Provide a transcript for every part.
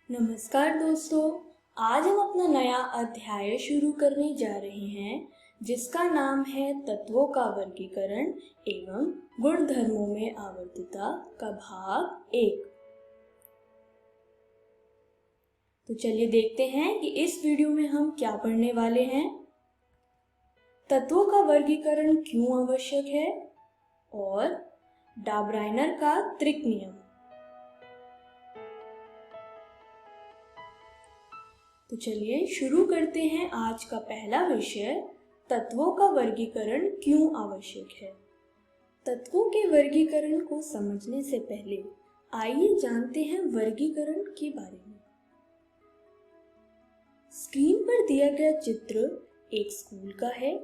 नमस्कार दोस्तों। आज हम अपना नया अध्याय शुरू करने जा रहे हैं जिसका नाम है तत्वों का वर्गीकरण एवं गुणधर्मों में आवर्तता का भाग 1। तो चलिए देखते हैं कि इस वीडियो में हम क्या पढ़ने वाले हैं। तत्वों का वर्गीकरण क्यों आवश्यक है और डाब्राइनर का त्रिक नियम। तो चलिए शुरू करते हैं आज का पहला विषय, तत्वों का वर्गीकरण क्यों आवश्यक है। तत्वों के वर्गीकरण को समझने से पहले आइए जानते हैं वर्गीकरण के बारे में। स्क्रीन पर दिया गया चित्र एक स्कूल का है।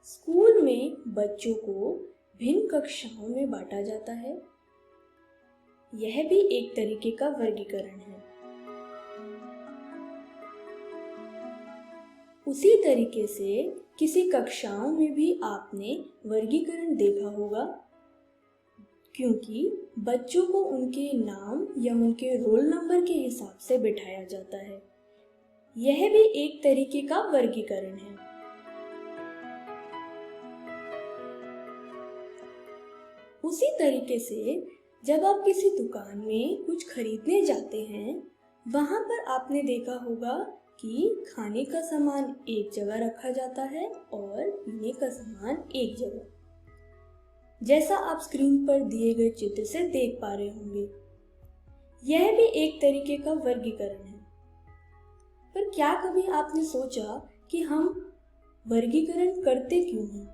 स्कूल में बच्चों को भिन्न कक्षाओं में बांटा जाता है। यह भी एक तरीके का वर्गीकरण है। उसी तरीके से किसी कक्षाओं में भी आपने वर्गीकरण देखा होगा, क्योंकि बच्चों को उनके नाम या उनके रोल नंबर के हिसाब से बिठाया जाता है। यह भी एक तरीके का वर्गीकरण है। उसी तरीके से जब आप किसी दुकान में कुछ खरीदने जाते हैं, वहां पर आपने देखा होगा कि खाने का सामान एक जगह रखा जाता है और पीने का सामान एक जगह, जैसा आप स्क्रीन पर दिए गए चित्र से देख पा रहे होंगे। यह भी एक तरीके का वर्गीकरण है। पर क्या कभी आपने सोचा कि हम वर्गीकरण करते क्यों हैं?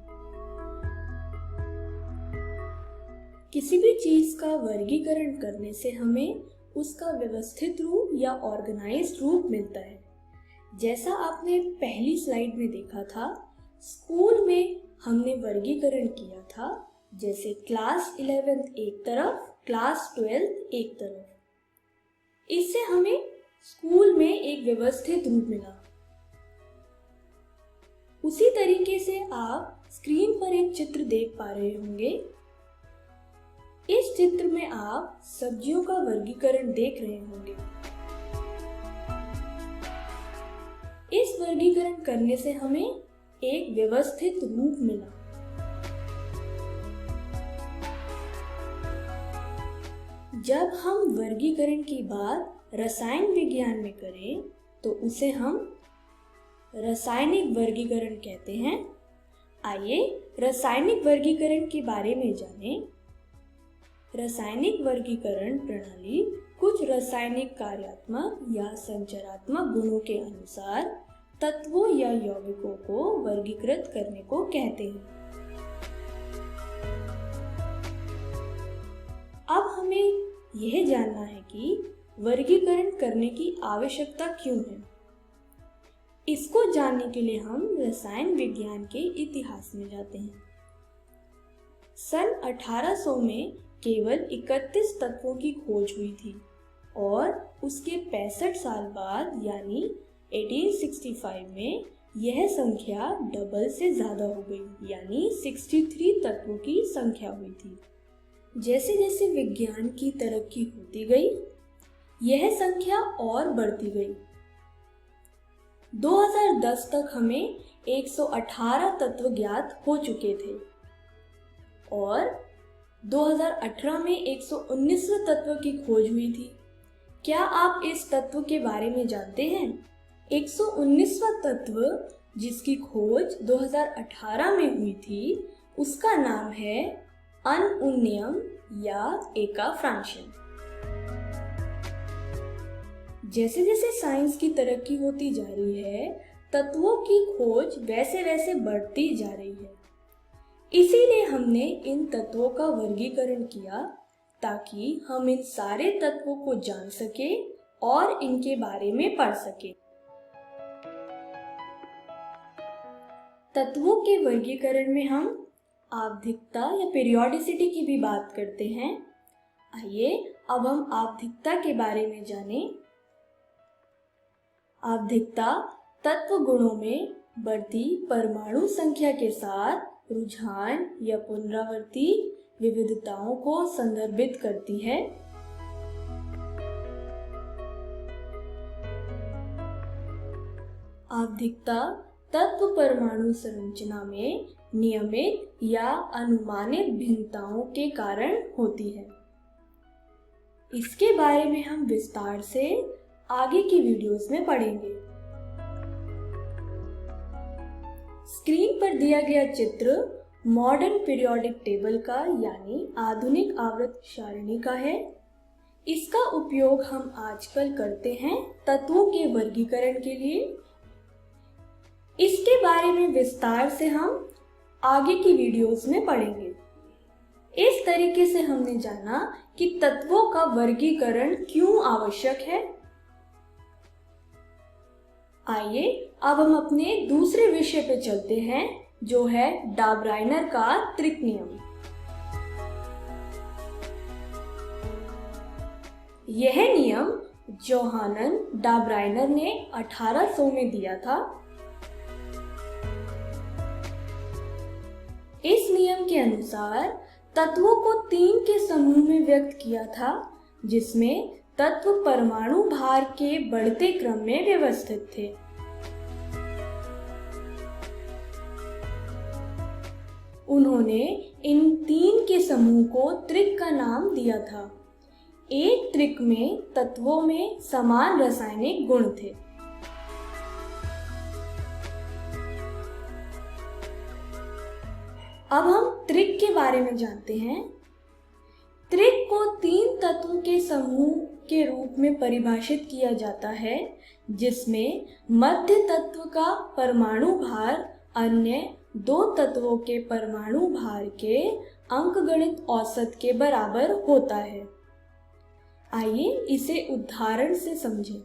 किसी भी चीज का वर्गीकरण करने से हमें उसका व्यवस्थित रूप या ऑर्गेनाइज्ड रूप मिलता है। जैसा आपने पहली स्लाइड में देखा था, स्कूल में हमने वर्गीकरण किया था, जैसे क्लास 11th एक तरफ, क्लास 12th एक तरफ। इससे हमें स्कूल में एक व्यवस्थित रूप मिला। उसी तरीके से आप स्क्रीन पर एक चित्र देख पा रहे होंगे। इस चित्र में आप सब्जियों का वर्गीकरण देख रहे होंगे। इस वर्गीकरण करने से हमें एक व्यवस्थित रूप मिला। जब हम वर्गीकरण की बात रसायन विज्ञान में करें तो उसे हम रासायनिक वर्गीकरण कहते हैं। आइए रासायनिक वर्गीकरण के बारे में जानें। रासायनिक वर्गीकरण प्रणाली कुछ रासायनिक कार्यात्मक या संरचनात्मक गुणों के अनुसार तत्वों या यौगिकों को वर्गीकृत करने को कहते हैं। अब हमें यह जानना है कि वर्गीकरण करने की आवश्यकता क्यों है। इसको जानने के लिए हम रसायन विज्ञान के इतिहास में जाते हैं। सन 1800 में केवल 31 तत्वों की खोज हुई थी और उसके 65 साल बाद यानी 1865 में यह संख्या डबल से ज्यादा हो गई, यानी 63 तत्वों की संख्या हुई थी। जैसे जैसे विज्ञान की तरक्की होती गई, यह संख्या और बढ़ती गई। 2010 तक हमें 118 तत्व ज्ञात हो चुके थे और 2018 में 119वें तत्व की खोज हुई थी। क्या आप इस तत्व के बारे में जानते हैं? 119वां तत्व जिसकी खोज 2018 में हुई थी, उसका नाम है अनउन्नियम या एका फ्रांशियम। जैसे जैसे साइंस की तरक्की होती जा रही है, तत्वों की खोज वैसे वैसे बढ़ती जा रही है। इसीलिए हमने इन तत्वों का वर्गीकरण किया ताकि हम इन सारे तत्वों को जान सके और इनके बारे में पढ़ सके। तत्वों के वर्गीकरण में हम आवधिकता या पीरियोडिसिटी की भी बात करते हैं। आइए अब हम आवधिकता के बारे में जानें। आवधिकता तत्व गुणों में बढ़ती परमाणु संख्या के साथ रुझान या पुनरावर्ती विविधताओं को संदर्भित करती है। आवधिकता तत्व परमाणु संरचना में नियमित या अनुमानित भिन्नताओं के कारण होती है। इसके बारे में हम विस्तार से आगे की वीडियोस में पढ़ेंगे। स्क्रीन पर दिया गया चित्र मॉडर्न पीरियोडिक टेबल का यानी आधुनिक आवर्त सारणी का है। इसका उपयोग हम आजकल करते हैं तत्वों के वर्गीकरण के लिए। इसके बारे में विस्तार से हम आगे की वीडियोस में पढ़ेंगे। इस तरीके से हमने जाना कि तत्वों का वर्गीकरण क्यों आवश्यक है। आइए अब हम अपने दूसरे विषय पे चलते हैं, जो है डाबराइनर का त्रिक नियम। यह नियम जोहानन डाबराइनर ने 1800 में दिया था। इस नियम के अनुसार तत्वों को 3 के समूह में व्यक्त किया था, जिसमें तत्व परमाणु भार के बढ़ते क्रम में व्यवस्थित थे। उन्होंने इन 3 के समूह को त्रिक का नाम दिया था। एक त्रिक में तत्वों में समान रासायनिक गुण थे। अब हम त्रिक के बारे में जानते हैं। त्रिक को 3 तत्वों के समूह के रूप में परिभाषित किया जाता है, जिसमें मध्य तत्व का परमाणु भार अन्य 2 तत्वों के परमाणु भार के अंकगणित औसत के बराबर होता है। आइए इसे उदाहरण से समझें।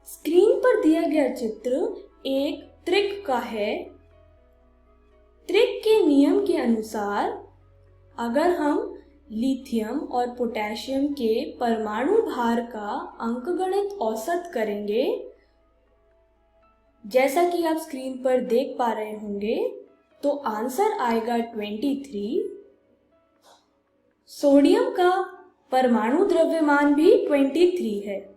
स्क्रीन पर दिया गया चित्र एक त्रिक का है। त्रिक के नियम के अनुसार अगर हम लिथियम और पोटेशियम के परमाणु भार का अंकगणित औसत करेंगे, जैसा कि आप स्क्रीन पर देख पा रहे होंगे, तो आंसर आएगा 23। सोडियम का परमाणु द्रव्यमान भी 23 है।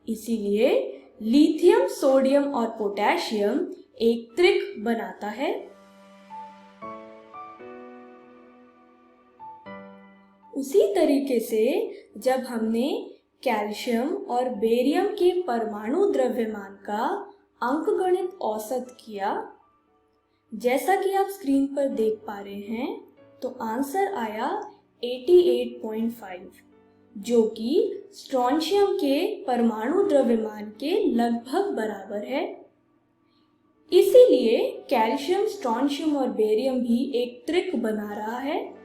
इसीलिए लिथियम, सोडियम और पोटेशियम एक त्रिक बनाता है। उसी तरीके से जब हमने कैल्शियम और बेरियम के परमाणु द्रव्यमान का अंकगणित औसत किया, जैसा कि आप स्क्रीन पर देख पा रहे हैं, तो आंसर आया 88.5, जो कि स्ट्रोंशियम के परमाणु द्रव्यमान के लगभग बराबर है। इसीलिए कैल्शियम, स्ट्रोंशियम और बेरियम भी एक त्रिक बना रहा है।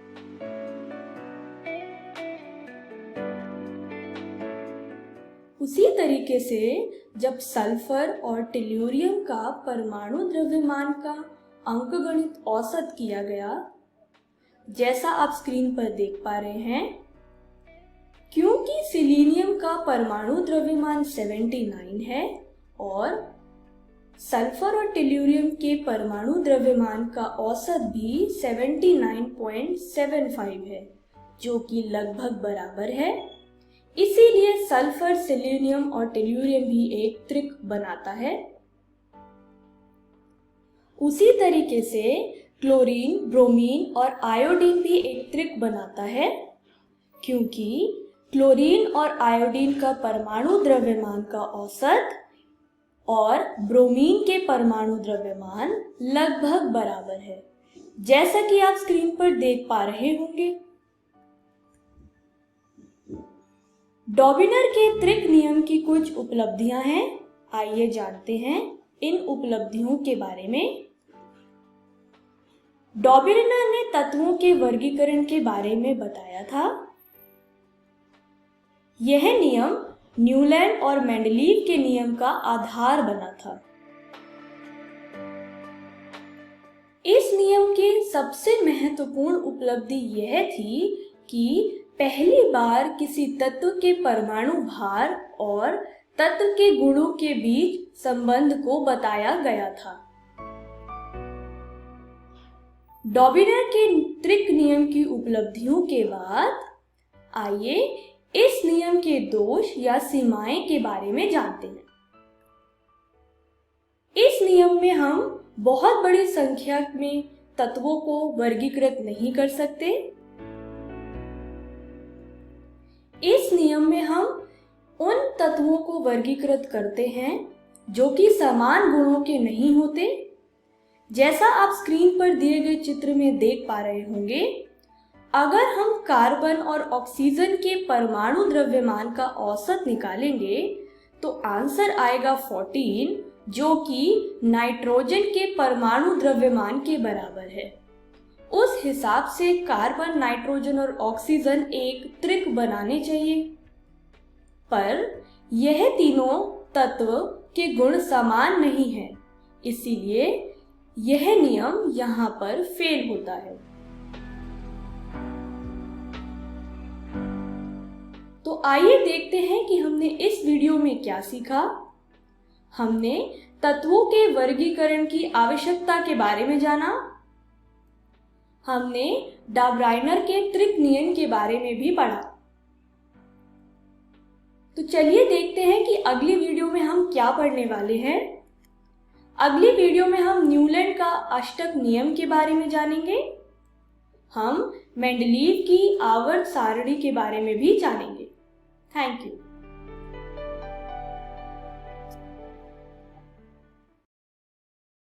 उसी तरीके से जब सल्फर और टेल्यूरियम का परमाणु द्रव्यमान का अंकगणित औसत किया गया, जैसा आप स्क्रीन पर देख पा रहे हैं, क्योंकि सिलीनियम का परमाणु द्रव्यमान 79 है और सल्फर और टेल्यूरियम के परमाणु द्रव्यमान का औसत भी 79.75 है, जो कि लगभग बराबर है। इसीलिए सल्फर, सेलेनियम और टेल्यूरियम भी एक त्रिक बनाता है। उसी तरीके से क्लोरीन, ब्रोमीन और आयोडीन भी एक त्रिक बनाता है, क्योंकि क्लोरीन और आयोडीन का परमाणु द्रव्यमान का औसत और ब्रोमीन के परमाणु द्रव्यमान लगभग बराबर है, जैसा कि आप स्क्रीन पर देख पा रहे होंगे। डॉबिनर के त्रिक नियम की कुछ उपलब्धियां हैं। आइए जानते हैं इन उपलब्धियों के बारे में। डॉबिनर ने तत्वों के वर्गीकरण के बारे में बताया था। यह नियम न्यूलैंड और मेंडलीव के नियम का आधार बना था। इस नियम की सबसे महत्वपूर्ण उपलब्धि यह थी कि पहली बार किसी तत्व के परमाणु भार और तत्व के गुणों के बीच संबंध को बताया गया था। डॉबिनर के त्रिक नियम की उपलब्धियों के बाद आइए इस नियम के दोष या सीमाएं के बारे में जानते हैं। इस नियम में हम बहुत बड़ी संख्या में तत्वों को वर्गीकृत नहीं कर सकते। इस नियम में हम उन तत्वों को वर्गीकृत करते हैं जो कि समान गुणों के नहीं होते। जैसा आप स्क्रीन पर दिए गए चित्र में देख पा रहे होंगे, अगर हम कार्बन और ऑक्सीजन के परमाणु द्रव्यमान का औसत निकालेंगे तो आंसर आएगा 14, जो कि नाइट्रोजन के परमाणु द्रव्यमान के बराबर है। उस हिसाब से कार्बन, नाइट्रोजन और ऑक्सीजन एक त्रिक बनाने चाहिए, पर यह तीनों तत्व के गुण समान नहीं हैं, इसीलिए यह नियम यहाँ पर फेल होता है। तो आइए देखते हैं कि हमने इस वीडियो में क्या सीखा। हमने तत्वों के वर्गीकरण की आवश्यकता के बारे में जाना। हमने डाब्राइनर के त्रिक नियम के बारे में भी पढ़ा। तो चलिए देखते हैं कि अगली वीडियो में हम क्या पढ़ने वाले हैं। अगली वीडियो में हम न्यूलैंड का अष्टक नियम के बारे में जानेंगे। हम मेंडलीव की आवर्त सारणी के बारे में भी जानेंगे। Thank you.